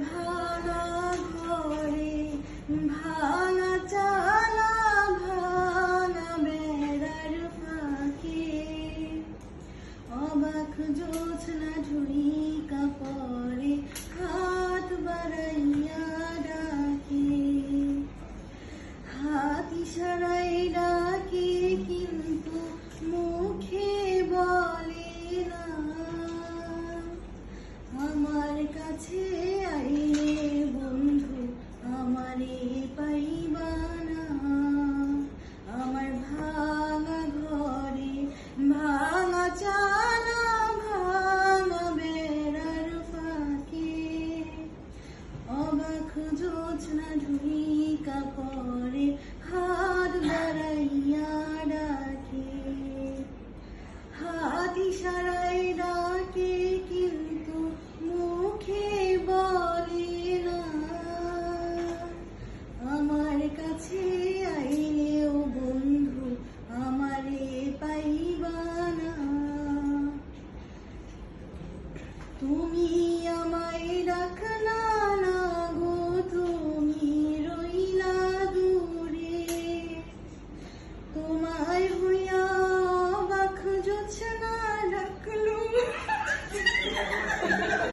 ভাঙা ঘরে ভাঙা চালা ভাঙা বেড়ার ফাঁকে অবাক জোছনা ঢুইকা পড়ে হাত বাড়াইয়া ডাকে হাত ইশারায় ডাকে কিন্তু মুখে বলে না আমার কাছে আইলে বন্ধু আমারে পাইবা না আমার ভাঙা ঘরে ভাঙা চালা ভাঙা বেড়ার ফাঁকে অবাক জোছনা ঢুইকা পড়ে হাত বাড়াইয়া ডাকে হাত ইশারায় ডাকে কিন্তু মুখে বলে না আমার কাছে আইলেও বন্ধু আমারে পাইবা না তুমি আমায় রাখনা